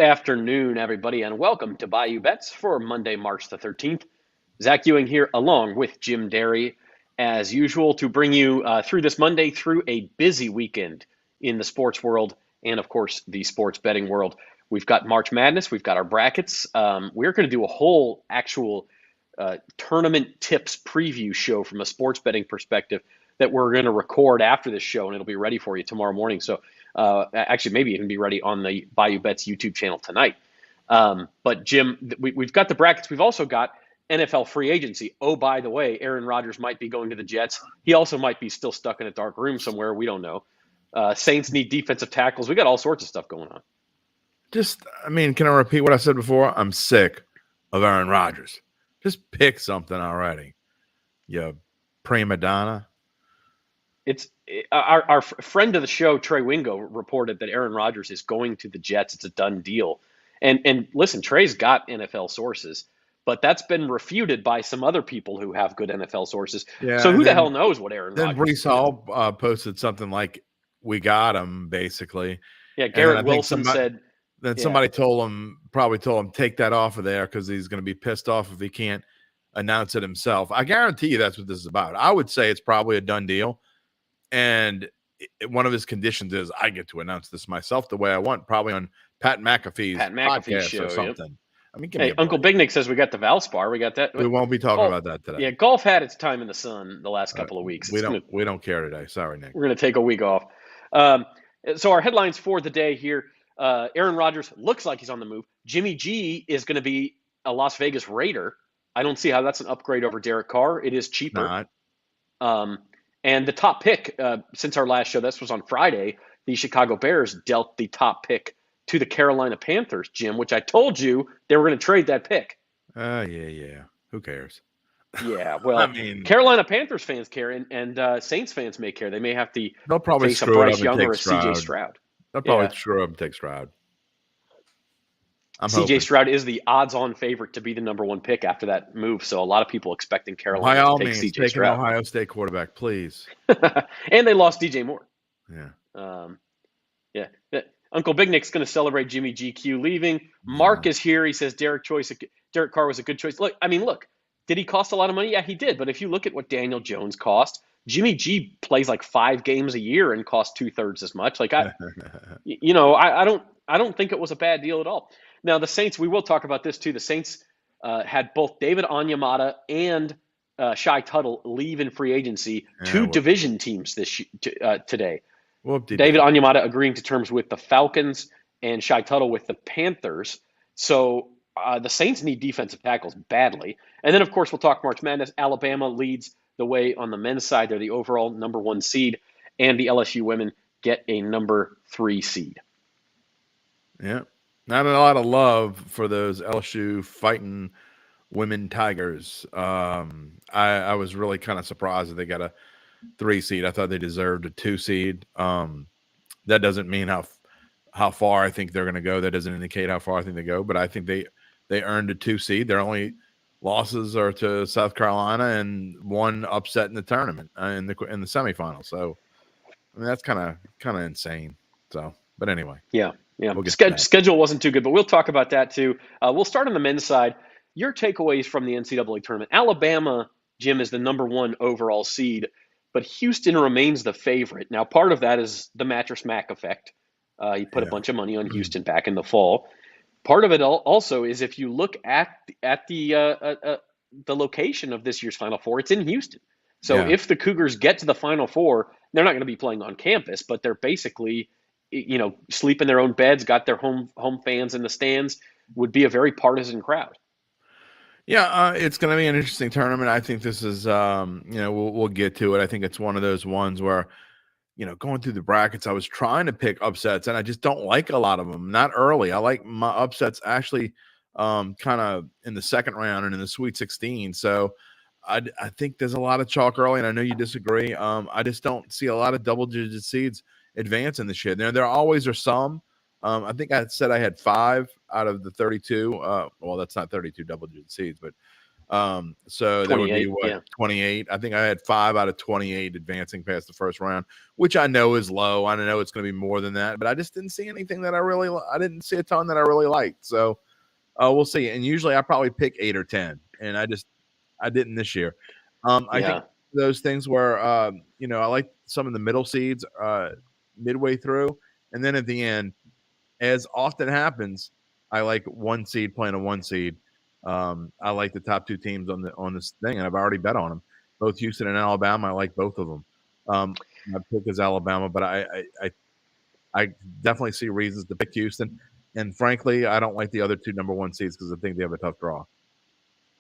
Good afternoon, everybody, and welcome to Bayou Bets for Monday, March the 13th. Zach Ewing here, along with Jim Derry, as usual, to bring you through this Monday through a busy weekend in the sports world and, of course, the sports betting world. We've got March Madness. We've got our brackets. We're going to do a whole actual tournament tips preview show from a sports betting perspective that we're going to record after this show, and it'll be ready for you tomorrow morning. So actually, maybe even be ready on the Bayou Bets YouTube channel tonight. But Jim, we've got the brackets. We've also got NFL free agency. Oh, by the way, Aaron Rodgers might be going to the Jets. He also might be still stuck in a dark room somewhere. We don't know. Saints need defensive tackles. We got all sorts of stuff going on. Can I repeat what I said before? I'm sick of Aaron Rodgers. Just pick something already. You prima donna. It's our friend of the show, Trey Wingo, reported that Aaron Rodgers is going to the Jets. It's a done deal. And listen, Trey's got NFL sources, but that's been refuted by some other people who have good NFL sources. Yeah, so who the hell knows what Aaron Rodgers is doing? Brees Hall posted something like, "We got him," basically. Yeah, Garrett Wilson said. Then somebody probably told him, take that off of there because he's going to be pissed off if he can't announce it himself. I guarantee you that's what this is about. I would say it's probably a done deal. And one of his conditions is I get to announce this myself the way I want, probably on Pat McAfee's podcast show, or something. Yep. Hey, Uncle Big Nick says we got the Valspar. We got that. We won't be talking about that today. Yeah, golf had its time in the sun the last couple of weeks. We don't care today. Sorry, Nick. We're going to take a week off. So our headlines for the day here. Aaron Rodgers looks like he's on the move. Jimmy G is going to be a Las Vegas Raider. I don't see how that's an upgrade over Derek Carr. It is cheaper. And the top pick, since our last show, this was on Friday, the Chicago Bears dealt the top pick to the Carolina Panthers, Jim, which I told you they were going to trade that pick. Yeah. Who cares? Yeah, well, Carolina Panthers fans care, and Saints fans may care. They may have to they'll probably face a Bryce Young or a C.J. Stroud. They'll probably screw up and take Stroud. C.J. Stroud is the odds-on favorite to be the number one pick after that move, so a lot of people expecting Carolina to take C.J. Stroud. Take an Ohio State quarterback, please. And they lost DJ Moore. Yeah. Uncle Big Nick's going to celebrate Jimmy GQ leaving. Mark is here. He says Derek Carr was a good choice. Look, did he cost a lot of money? Yeah, he did. But if you look at what Daniel Jones cost, Jimmy G plays like 5 games a year and costs 2/3 as much. Like I don't think it was a bad deal at all. Now the Saints, we will talk about this too. The Saints had both David Onyemata and Shai Tuttle leave in free agency. Two division teams today. David Onyemata agreeing to terms with the Falcons and Shai Tuttle with the Panthers. So the Saints need defensive tackles badly. And then of course we'll talk March Madness. Alabama leads the way on the men's side. They're the overall number 1 seed, and the LSU women get a number 3 seed. Yeah. Not a lot of love for those LSU fighting women Tigers. I was really kind of surprised that they got a 3 seed. I thought they deserved a 2 seed. That doesn't mean how far I think they're going to go. That doesn't indicate how far I think they go, but I think they earned a 2 seed. Their only losses are to South Carolina and one upset in the tournament in the semifinals. So that's kind of insane. So, but anyway, yeah. Schedule wasn't too good, but we'll talk about that too. We'll start on the men's side. Your takeaways from the NCAA tournament: Alabama, Jim, is the number 1 overall seed, but Houston remains the favorite. Now, part of that is the Mattress Mac effect. He put a bunch of money on Houston back in the fall. Part of it also is if you look at the location of this year's Final Four, it's in Houston. So if the Cougars get to the Final Four, they're not going to be playing on campus, but they're basically, sleep in their own beds, got their home fans in the stands, would be a very partisan crowd. Yeah, it's going to be an interesting tournament. I think this is, we'll get to it. I think it's one of those ones where, going through the brackets, I was trying to pick upsets, and I just don't like a lot of them. Not early. I like my upsets actually kind of in the second round and in the Sweet 16. So I think there's a lot of chalk early, and I know you disagree. I just don't see a lot of double-digit seeds advancing this year. There always are some. I think I said I had 5 out of the 32. Well, that's not 32 double-digit seeds, but So there would be 28. I think I had 5 out of 28 advancing past the first round, which I know is low. I know it's going to be more than that, but I just didn't see anything that I didn't see a ton that I really liked. So we'll see. And usually I probably pick 8 or 10, and I didn't this year. I think those things where I like some of the middle seeds midway through, and then at the end, as often happens, I like 1 seed playing a 1 seed. I like the top 2 teams on this thing, and I've already bet on them. Both Houston and Alabama. I like both of them. My pick is Alabama, but I definitely see reasons to pick Houston. And frankly, I don't like the other 2 number 1 seeds because I think they have a tough draw.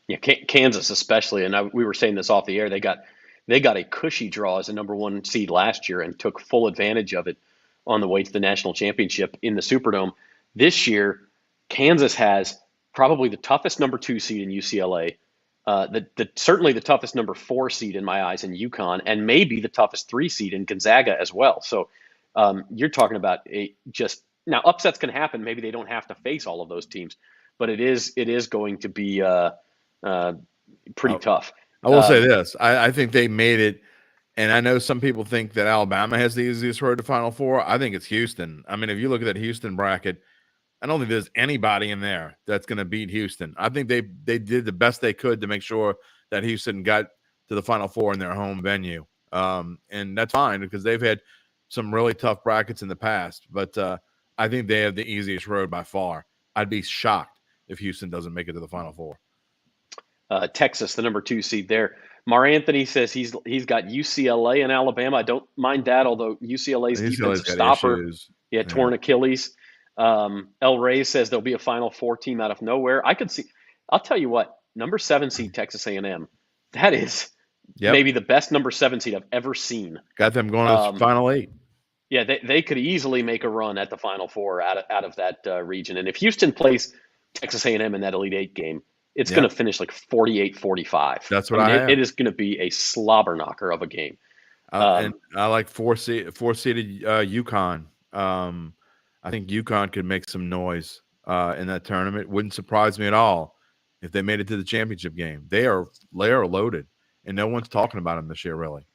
Yeah, Kansas especially, and we were saying this off the air. They got a cushy draw as a number 1 seed last year and took full advantage of it on the way to the national championship in the Superdome. This year, Kansas has probably the toughest number 2 seed in UCLA, certainly the toughest number 4 seed in my eyes in UConn, and maybe the toughest 3 seed in Gonzaga as well. So you're talking about now upsets can happen. Maybe they don't have to face all of those teams, but it is going to be pretty tough. I will say this: I think they made it. And I know some people think that Alabama has the easiest road to Final Four. I think it's Houston. I mean, if you look at that Houston bracket, I don't think there's anybody in there that's going to beat Houston. I think they did the best they could to make sure that Houston got to the Final Four in their home venue. And that's fine because they've had some really tough brackets in the past. But I think they have the easiest road by far. I'd be shocked if Houston doesn't make it to the Final Four. Texas, the number 2 seed there. Mar Anthony says he's got UCLA and Alabama. I don't mind that, although UCLA's defensive stopper, torn Achilles. El Rey says there'll be a Final Four team out of nowhere. I could see. I'll tell you what, number 7 seed Texas A&M. That is maybe the best number 7 seed I've ever seen. Got them going to the Final 8. Yeah, they could easily make a run at the Final Four out of that region. And if Houston plays Texas A&M in that Elite 8 game, it's going to finish like 48-45. That's what I have. It is going to be a slobber knocker of a game. And I like 4-seeded UConn. I think UConn could make some noise in that tournament. Wouldn't surprise me at all if they made it to the championship game. They are loaded, and no one's talking about them this year, really.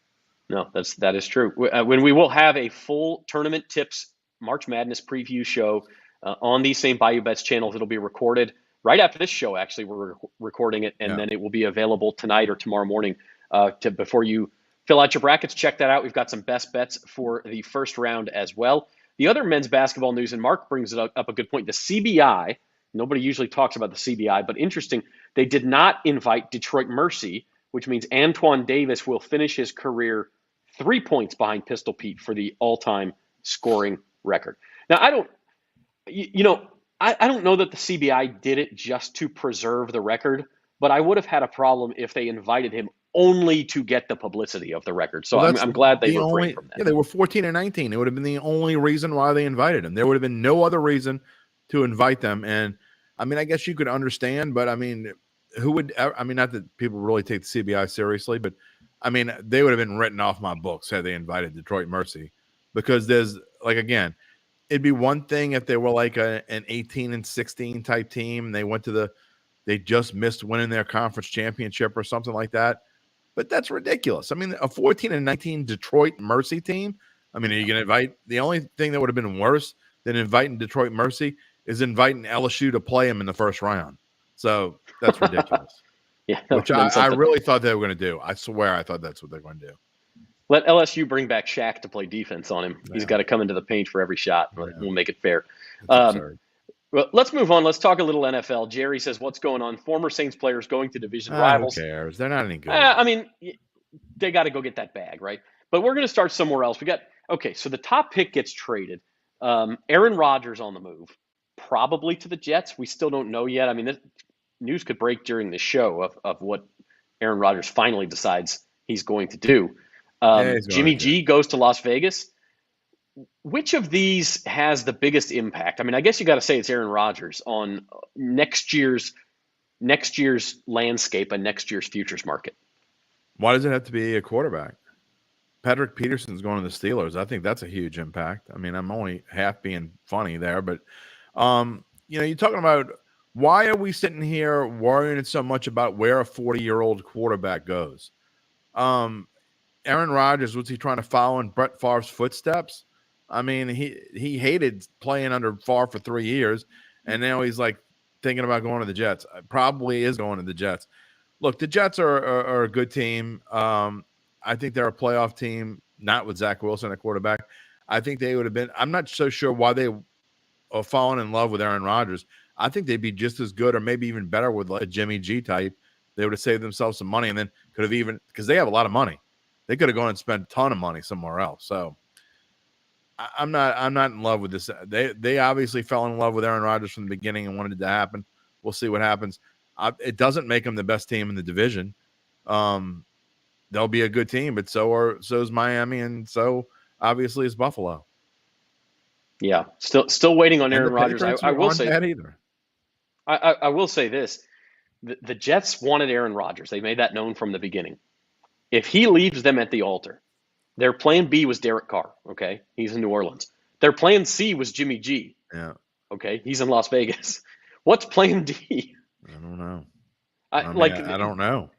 No, that is true. When we will have a full tournament tips March Madness preview show on these same Bayou Bets channels, it'll be recorded right after this show. Actually, we're recording it, and then it will be available tonight or tomorrow morning. Before you fill out your brackets, check that out. We've got some best bets for the first round as well. The other men's basketball news, and Mark brings it up a good point, the CBI, nobody usually talks about the CBI, but interesting, they did not invite Detroit Mercy, which means Antoine Davis will finish his career 3 points behind Pistol Pete for the all-time scoring record. Now, I don't know that the CBI did it just to preserve the record, but I would have had a problem if they invited him only to get the publicity of the record. So I'm glad they refrained from that. Yeah, they were 14 and 19. It would have been the only reason why they invited him. There would have been no other reason to invite them. And I mean, I guess you could understand, but I mean, who would? I mean, not that people really take the CBI seriously, but I mean, they would have been written off my books had they invited Detroit Mercy, because there's again, it'd be one thing if they were like an 18 and 16 type team. And they just missed winning their conference championship or something like that. But that's ridiculous. I mean, a 14 and 19 Detroit Mercy team. I mean, are you going to invite? The only thing that would have been worse than inviting Detroit Mercy is inviting LSU to play them in the first round. So that's ridiculous. Which I really thought they were going to do. I swear I thought that's what they're going to do. Let LSU bring back Shaq to play defense on him. He's got to come into the paint for every shot. We'll make it fair. Well, let's move on. Let's talk a little NFL. Jerry says, what's going on? Former Saints players going to division rivals. Who cares? They're not any good. I mean, they got to go get that bag, right? But we're going to start somewhere else. So the top pick gets traded. Aaron Rodgers on the move, probably to the Jets. We still don't know yet. I mean, this news could break during the show of what Aaron Rodgers finally decides he's going to do. Jimmy G goes to Las Vegas. Which of these has the biggest impact? I mean, I guess you got to say it's Aaron Rodgers on next year's landscape and next year's futures market. Why does it have to be a quarterback? Patrick Peterson's going to the Steelers. I think that's a huge impact. I mean, I'm only half being funny there, but you're talking about why are we sitting here worrying so much about where a 40-year-old quarterback goes? Aaron Rodgers, was he trying to follow in Brett Favre's footsteps? I mean, he hated playing under Favre for 3 years, and now he's like thinking about going to the Jets. Probably is going to the Jets. Look, the Jets are a good team. I think they're a playoff team, not with Zach Wilson at quarterback. I think they would have been. I'm not so sure why they are falling in love with Aaron Rodgers. I think they'd be just as good or maybe even better with like a Jimmy G type. They would have saved themselves some money and then could have even, because they have a lot of money. They could have gone and spent a ton of money somewhere else. So I'm not in love with this. They obviously fell in love with Aaron Rodgers from the beginning and wanted it to happen. We'll see what happens. It doesn't make them the best team in the division. They'll be a good team, but so is Miami, and so obviously is Buffalo. Yeah, still waiting on Aaron Rodgers. I will say that either. I will say this: the Jets wanted Aaron Rodgers. They made that known from the beginning. If he leaves them at the altar, their plan B was Derek Carr. Okay, he's in New Orleans. Their plan C was Jimmy G. Yeah. Okay, he's in Las Vegas. What's plan D? I don't know. I don't know.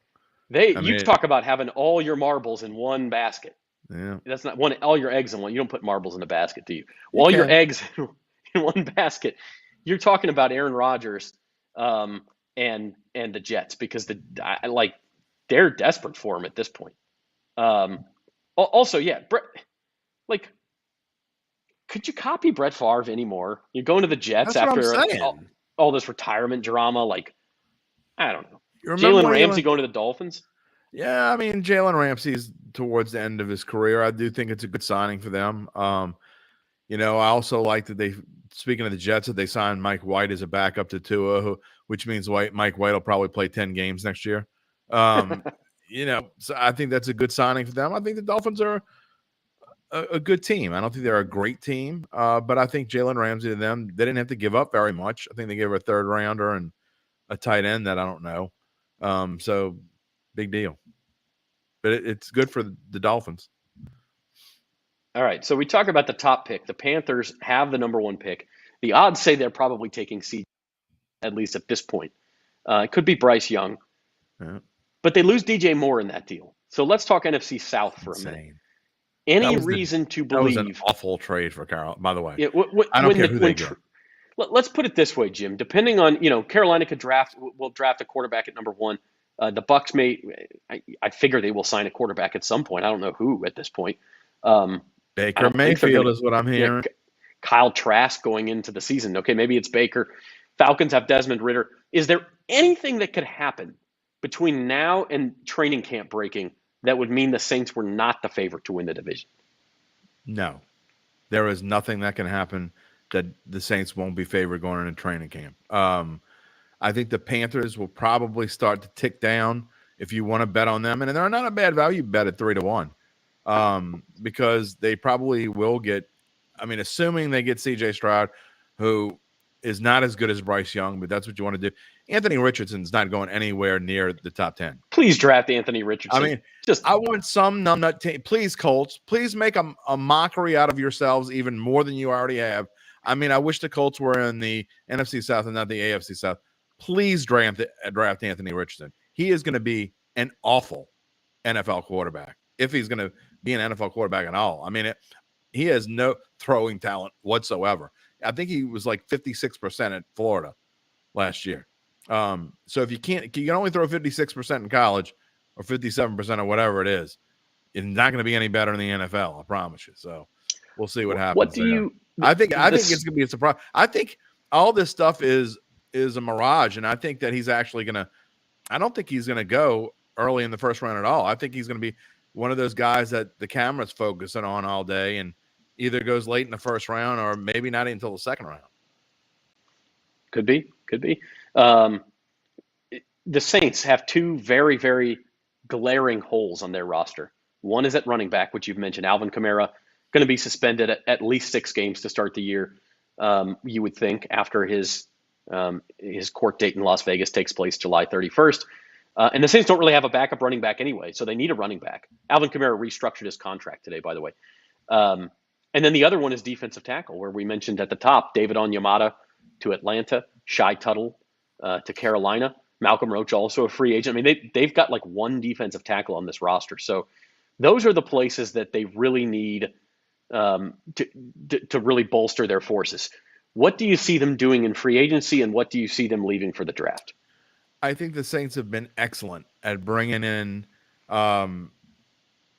You talk about having all your marbles in one basket. Yeah. That's not all your eggs in one. You don't put marbles in a basket, do you? All your eggs in one basket. You're talking about Aaron Rodgers and the Jets, because they're desperate for him at this point. Also, yeah, Brett, could you copy Brett Favre anymore? You're going to the Jets after all this retirement drama. I don't know. Jalen Ramsey going to the Dolphins? Yeah, I mean, Jalen Ramsey's towards the end of his career. I do think it's a good signing for them. I also like that speaking of the Jets, that they signed Mike White as a backup to Tua, which means Mike White will probably play 10 games next year. So I think that's a good signing for them. I think the Dolphins are a good team. I don't think they're a great team, but I think Jalen Ramsey to them, they didn't have to give up very much. I think they gave a third rounder and a tight end that I don't know. So big deal. But it's good for the Dolphins. All right, so we talk about the top pick. The Panthers have the number 1 pick. The odds say they're probably taking CJ, at least at this point. It could be Bryce Young. Yeah. But they lose DJ Moore in that deal. So let's talk NFC South for a minute. Any reason to believe... That was an awful trade for Carol, by the way. Yeah, I don't care who they get. Let's put it this way, Jim. Depending on, Carolina will draft a quarterback at number 1. The Bucs I figure they will sign a quarterback at some point. I don't know who at this point. Baker Mayfield is what I'm hearing. Kyle Trask going into the season. Okay, maybe it's Baker. Falcons have Desmond Ridder. Is there anything that could happen between now and training camp breaking that would mean the Saints were not the favorite to win the division? No. There is nothing that can happen that the Saints won't be favored going into training camp. I think the Panthers will probably start to tick down if you want to bet on them. And they're not a bad value bet at 3-1 because they probably will get, assuming they get C.J. Stroud, who is not as good as Bryce Young, but that's what you want to do. Anthony Richardson's not going anywhere near the top 10. Please draft Anthony Richardson. I want some numbnut team. Please, Colts, please make a mockery out of yourselves even more than you already have. I wish the Colts were in the NFC South and not the AFC South. Please draft Anthony Richardson. He is going to be an awful NFL quarterback if he's going to be an NFL quarterback at all. He has no throwing talent whatsoever. I think he was like 56% at Florida last year. So if you can only throw 56% in college or 57% or whatever it is, it's not going to be any better in the NFL. I promise you. So we'll see what happens. What do you? I think it's going to be a surprise. I think all this stuff is a mirage, and I think that he's actually going to. I don't think he's going to go early in the first round at all. I think he's going to be one of those guys that the camera's focusing on all day, and either goes late in the first round or maybe not until the second round. Could be. The Saints have 2 very, very glaring holes on their roster. One is at running back, which you've mentioned. Alvin Kamara going to be suspended at least 6 games to start the year. You would think after his court date in Las Vegas takes place July 31st. And the Saints don't really have a backup running back anyway, so they need a running back. Alvin Kamara restructured his contract today, by the way. And then the other one is defensive tackle, where we mentioned at the top, David Onyemata to Atlanta, Shai Tuttle to Carolina. Malcolm Roach, also a free agent. I mean, they've got like one defensive tackle on this roster. So those are the places that they really need to really bolster their forces. What do you see them doing in free agency, and what do you see them leaving for the draft? I think the Saints have been excellent at bringing in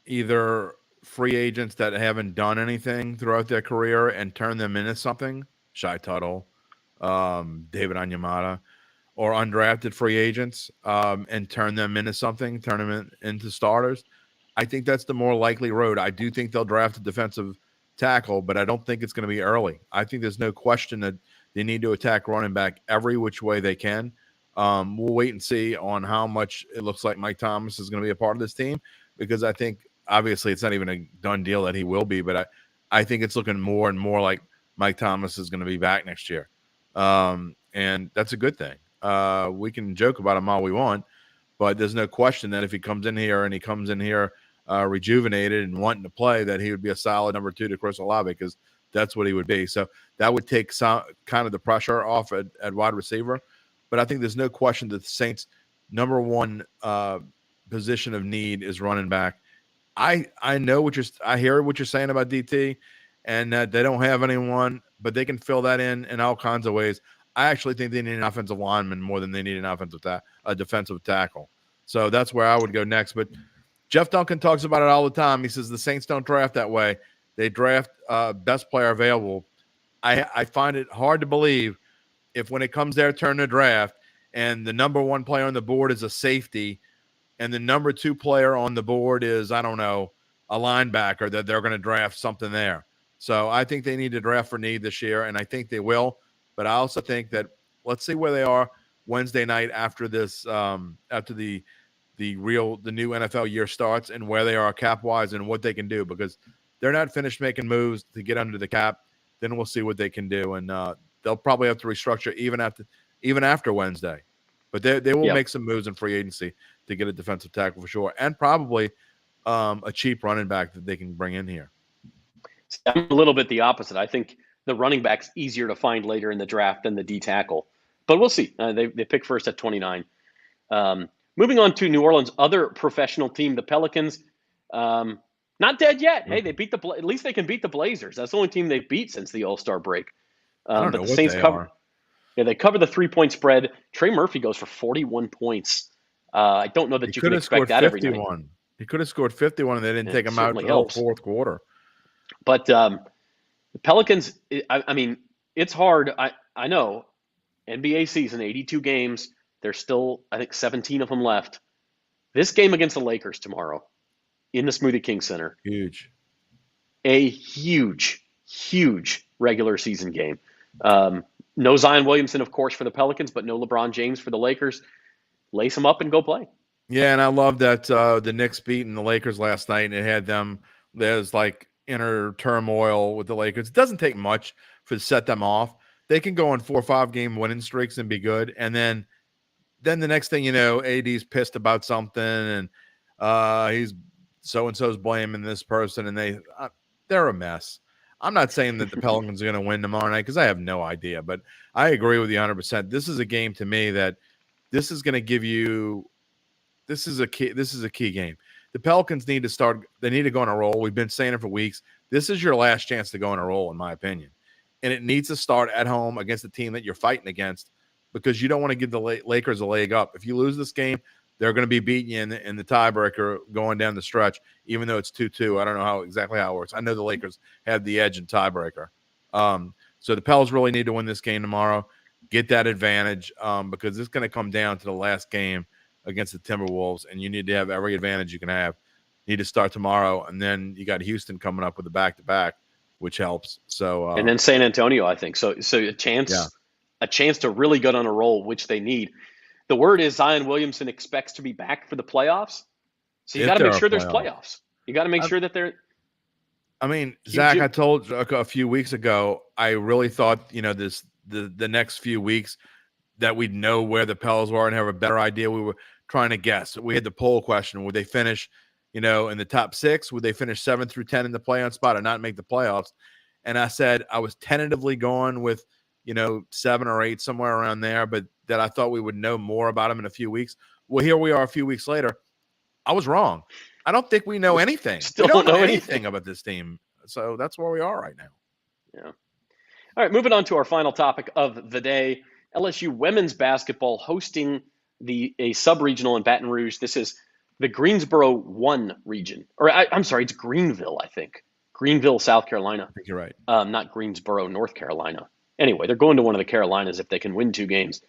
either free agents that haven't done anything throughout their career and turn them into something, Shai Tuttle, David Onyemata, or undrafted free agents and turn them into something, turn them into starters. I think that's the more likely road. I do think they'll draft a defensive tackle, but I don't think it's going to be early. I think there's no question that they need to attack running back every which way they can. We'll wait and see on how much it looks like Mike Thomas is going to be a part of this team, because I think obviously it's not even a done deal that he will be, but I think it's looking more and more like Mike Thomas is going to be back next year. And that's a good thing. We can joke about him all we want, but there's no question that if he comes in here rejuvenated and wanting to play, that he would be a solid number 2 to Chris Olave, because that's what he would be. So that would take some kind of the pressure off at wide receiver. But I think there's no question that the Saints' number one position of need is running back. I hear what you're saying about DT, and that they don't have anyone, but they can fill that in all kinds of ways. I actually think they need an offensive lineman more than they need a defensive tackle. So that's where I would go next. But Jeff Duncan talks about it all the time. He says the Saints don't draft that way. They draft best player available. I find it hard to believe if when it comes their turn to draft and the number 1 player on the board is a safety and the number 2 player on the board is, I don't know, a linebacker, that they're going to draft something there. So I think they need to draft for need this year, and I think they will. But I also think that let's see where they are Wednesday night after this, after the new NFL year starts, and where they are cap-wise and what they can do, because they're not finished making moves to get under the cap. Then we'll see what they can do, and they'll probably have to restructure even after Wednesday. But they will make some moves in free agency to get a defensive tackle for sure, and probably a cheap running back that they can bring in here. I'm a little bit the opposite. I think the running back's easier to find later in the draft than the D tackle. But we'll see. They pick first at 29. Moving on to New Orleans' other professional team, the Pelicans. Not dead yet. Hey, they beat at least they can beat the Blazers. That's the only team they've beat since the All-Star break. But the Saints cover. Yeah, they cover the 3-point spread. Trey Murphy goes for 41 points. I don't know that you can expect that every night. He could have scored 51, and they didn't take him out for the whole fourth quarter. But the Pelicans, I mean, it's hard. I know. NBA season, 82 games. There's still, I think, 17 of them left. This game against the Lakers tomorrow in the Smoothie King Center. Huge. A huge, huge regular season game. No Zion Williamson, of course, for the Pelicans, but no LeBron James for the Lakers. Lace them up and go play. Yeah, and I love that the Knicks beating the Lakers last night, and it had them, there's like inner turmoil with the Lakers. It doesn't take much to set them off. They can go on 4 or 5 game winning streaks and be good, and then the next thing you know, AD's pissed about something, and he's so-and-so's blaming this person, and they're a mess. I'm not saying that the Pelicans are going to win tomorrow night, because I have no idea, but I agree with you 100%. This is a game to me that this is going to give you – this is a key game. The Pelicans need to start – they need to go on a roll. We've been saying it for weeks. This is your last chance to go on a roll, in my opinion. And it needs to start at home against the team that you're fighting against, because you don't want to give the Lakers a leg up. If you lose this game, they're going to be beating you in the tiebreaker going down the stretch, even though it's 2-2. I don't know exactly how it works. I know the Lakers have the edge in tiebreaker. So the Pels really need to win this game tomorrow, get that advantage, because it's going to come down to the last game against the Timberwolves, and you need to have every advantage you can have. You need to start tomorrow, and then you got Houston coming up with a back-to-back, which helps. So and then San Antonio, I think. So a chance to really get on a roll, which they need. The word is Zion Williamson expects to be back for the playoffs. So you got to make sure there's playoffs. You got to make sure that they're. I mean, Zach, I told a few weeks ago, I really thought, the next few weeks that we'd know where the Pels were and have a better idea. We were trying to guess. We had the poll question: would they finish, in the top 6? Would they finish 7 through 10 in the play-on spot or not make the playoffs? And I said I was tentatively going with, 7 or 8, somewhere around there, but that I thought we would know more about them in a few weeks. Well, here we are a few weeks later. I was wrong. I don't think we know anything. Still we don't know anything about this team. So that's where we are right now. Yeah. All right, moving on to our final topic of the day. LSU women's basketball hosting a sub-regional in Baton Rouge. This is the Greensboro 1 region. Or I'm sorry, it's Greenville, I think. Greenville, South Carolina. I think you're right. Not Greensboro, North Carolina. Anyway, they're going to one of the Carolinas if they can win 2 games.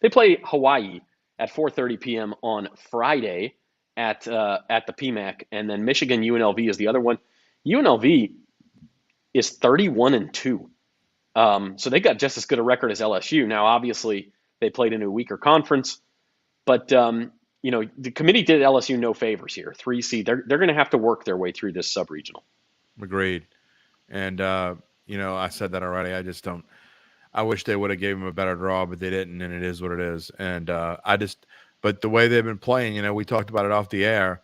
They play Hawaii at 4:30 p.m. on Friday at the PMAC, and then Michigan UNLV is the other one. UNLV is 31-2. So they got just as good a record as LSU. Now, obviously, they played in a weaker conference, but the committee did LSU no favors here. 3 seed, they're going to have to work their way through this sub-regional. Agreed. And I said that already. I just don't. I wish they would have gave them a better draw, but they didn't, and it is what it is. And but the way they've been playing, we talked about it off the air.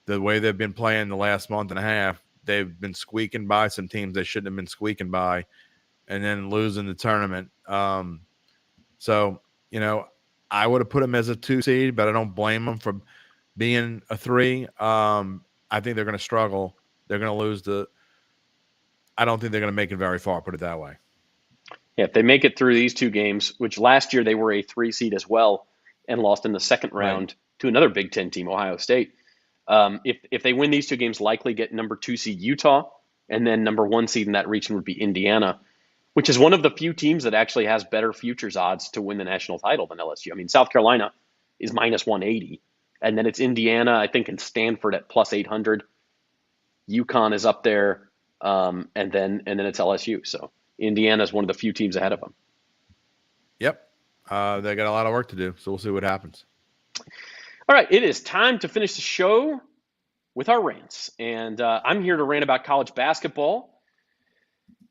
The way they've been playing the last month and a half, they've been squeaking by some teams they shouldn't have been squeaking by, and then losing the tournament. So I would have put them as a 2 seed, but I don't blame them for being a 3. I think they're going to struggle. They're going to lose I don't think they're going to make it very far, put it that way. Yeah, if they make it through these 2 games, which last year they were a 3 seed as well and lost in the second round to another Big Ten team, Ohio State. If they win these 2 games, likely get number 2 seed Utah, and then number 1 seed in that region would be Indiana, which is one of the few teams that actually has better futures odds to win the national title than LSU. I mean, South Carolina is minus 180, and then it's Indiana, I think, and Stanford at plus 800. UConn is up there, and then it's LSU. So Indiana is one of the few teams ahead of them. Yep. They got a lot of work to do, so we'll see what happens. All right, it is time to finish the show with our rants. And I'm here to rant about college basketball.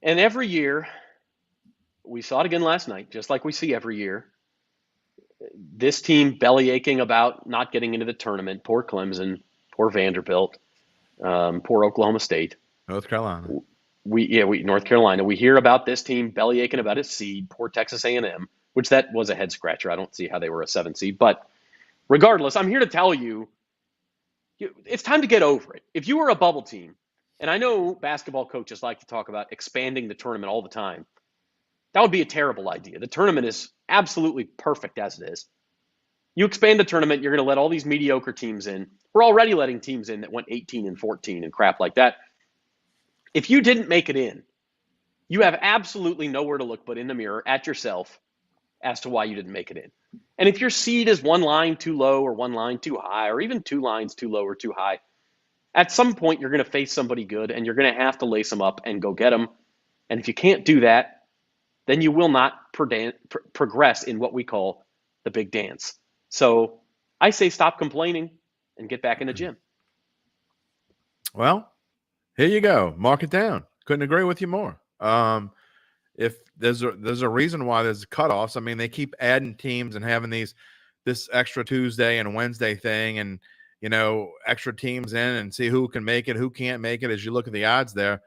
And every year, we saw it again last night, just like we see every year, this team belly aching about not getting into the tournament. Poor Clemson, poor Vanderbilt, poor Oklahoma State. North Carolina. North Carolina. We hear about this team belly aching about its seed, poor Texas A&M, which that was a head scratcher. I don't see how they were a 7 seed. But regardless, I'm here to tell you, it's time to get over it. If you were a bubble team, and I know basketball coaches like to talk about expanding the tournament all the time, that would be a terrible idea. The tournament is absolutely perfect as it is. You expand the tournament, you're going to let all these mediocre teams in. We're already letting teams in that went 18-14 and crap like that. If you didn't make it in, you have absolutely nowhere to look but in the mirror at yourself as to why you didn't make it in. And if your seed is 1 line too low or 1 line too high, or even 2 lines too low or too high, at some point you're going to face somebody good and you're going to have to lace them up and go get them. And if you can't do that, then you will not progress in what we call the big dance. So I say stop complaining and get back in the gym. Well, here you go. Mark it down. Couldn't agree with you more. If there's a reason why there's cutoffs. I mean, they keep adding teams and having this extra Tuesday and Wednesday thing, and extra teams in and see who can make it, who can't make it. As you look at the odds there,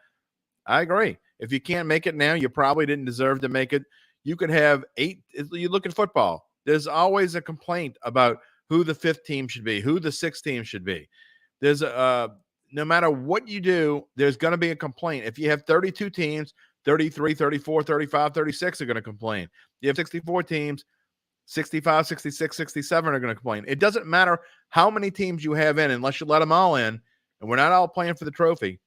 I agree. If you can't make it now, you probably didn't deserve to make it. You could have 8. You look at football. There's always a complaint about who the 5th team should be, who the 6th team should be. There's no matter what you do, there's going to be a complaint. If you have 32 teams, 33, 34, 35, 36 are going to complain. You have 64 teams, 65, 66, 67 are going to complain. It doesn't matter how many teams you have in unless you let them all in, and we're not all playing for the trophy.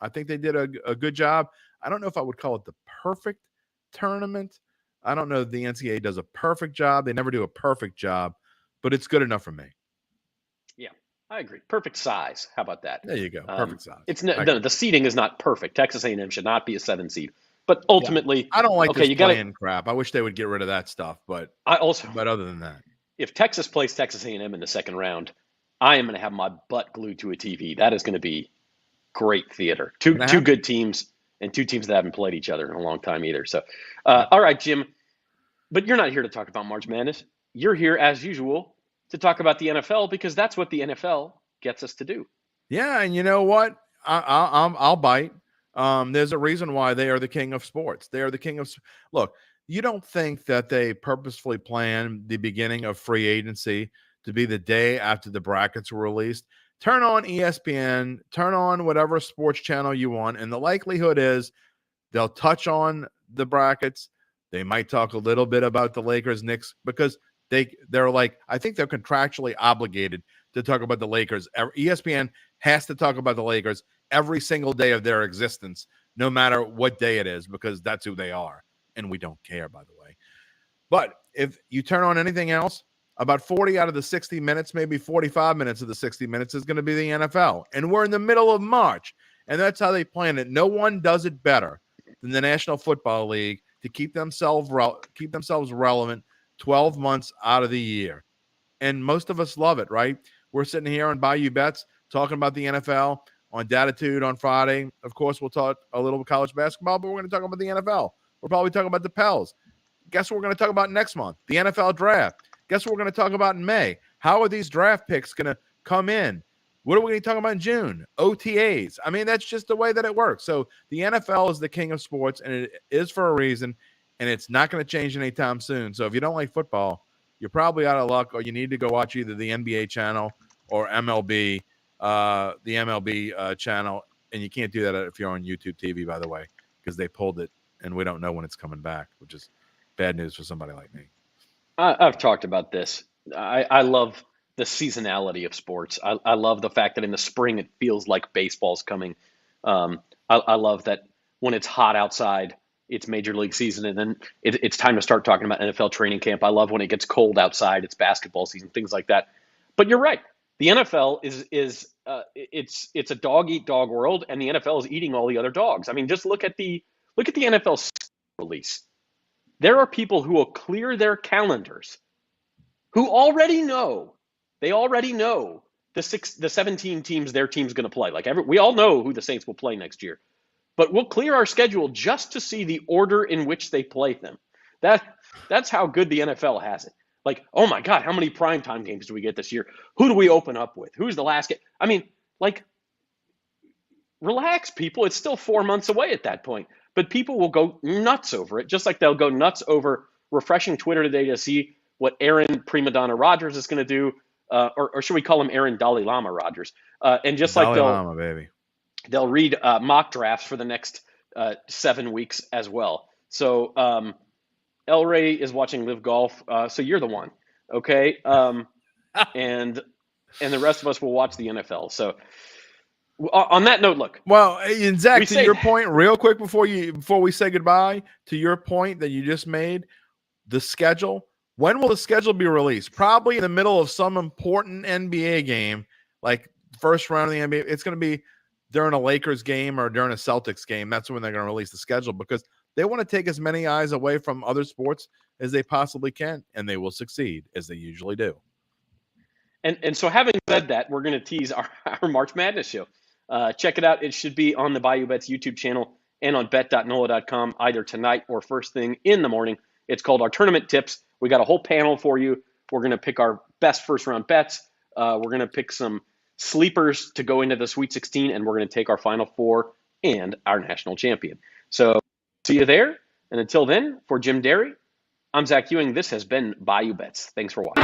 I think they did a good job. I don't know if I would call it the perfect tournament. I don't know if the NCAA does a perfect job. They never do a perfect job, but it's good enough for me. Yeah, I agree. Perfect size. How about that? There you go. Perfect size. The seeding is not perfect. Texas A&M should not be a 7 seed. But ultimately, I don't like this play-in crap. I wish they would get rid of that stuff. But other than that, if Texas plays Texas A&M in the second round, I am going to have my butt glued to a TV. That is going to be great theater. Two good teams and 2 teams that haven't played each other in a long time either. So, all right, Jim. But you're not here to talk about March Madness. You're here, as usual, to talk about the NFL because that's what the NFL gets us to do. Yeah, and you know what? I'll bite. There's a reason why they are the king of sports. They are the king of – look, you don't think that they purposefully planned the beginning of free agency to be the day after the brackets were released? Turn on ESPN, turn on whatever sports channel you want, and the likelihood is they'll touch on the brackets. They might talk a little bit about the Lakers, Knicks, because they're like, I think they're contractually obligated to talk about the Lakers. ESPN has to talk about the Lakers every single day of their existence, no matter what day it is, because that's who they are. And we don't care, by the way. But if you turn on anything else, about 40 out of the 60 minutes, maybe 45 minutes of the 60 minutes is going to be the NFL. And we're in the middle of March. And that's how they plan it. No one does it better than the National Football League to keep themselves relevant 12 months out of the year. And most of us love it, right? We're sitting here on Bayou Bets talking about the NFL on Datitude on Friday. Of course, we'll talk a little college basketball, but we're going to talk about the NFL. We're probably talking about the Pels. Guess what we're going to talk about next month? The NFL draft. Guess what we're going to talk about in May? How are these draft picks going to come in? What are we going to talk about in June? OTAs. I mean, that's just the way that it works. So the NFL is the king of sports, and it is for a reason, and it's not going to change anytime soon. So if you don't like football, you're probably out of luck, or you need to go watch either the NBA channel or MLB, the MLB channel. And you can't do that if you're on YouTube TV, by the way, because they pulled it, and we don't know when it's coming back, which is bad news for somebody like me. I've talked about this. I love the seasonality of sports. I love the fact that in the spring it feels like baseball's coming. I love that when it's hot outside, it's major league season, and then it's time to start talking about NFL training camp. I love when it gets cold outside, it's basketball season, things like that. But you're right. The NFL is it's a dog eat dog world, and the NFL is eating all the other dogs. I mean, just look at the NFL release. There are people who will clear their calendars who already know. They already know the 17 teams their team's going to play. We all know who the Saints will play next year. But we'll clear our schedule just to see the order in which they play them. That's how good the NFL has it. Like, oh my God, how many primetime games do we get this year? Who do we open up with? Who's the last game? I mean, like, relax, people. It's still 4 months away at that point. But people will go nuts over it, just like they'll go nuts over refreshing Twitter today to see what Aaron Prima Donna Rodgers is going to do, or should we call him Aaron Dalai Lama Rodgers? And just like they'll read mock drafts for the next 7 weeks as well. So El Rey is watching Live Golf, so you're the one, okay? And the rest of us will watch the NFL. So on that note, look. Well, and Zach, to your point, real quick before we say goodbye, to your point that you just made, the schedule. When will the schedule be released? Probably in the middle of some important NBA game, like first round of the NBA. It's going to be during a Lakers game or during a Celtics game. That's when they're going to release the schedule, because they want to take as many eyes away from other sports as they possibly can, and they will succeed, as they usually do. And so having said that, we're going to tease our March Madness show. Check it out. It should be on the Bayou Bets YouTube channel and on bet.nola.com either tonight or first thing in the morning. It's called our Tournament Tips. We got a whole panel for you. We're going to pick our best first-round bets. We're going to pick some sleepers to go into the Sweet 16, and we're going to take our Final Four and our national champion. So see you there. And until then, for Jim Derry, I'm Zach Ewing. This has been Bayou Bets. Thanks for watching.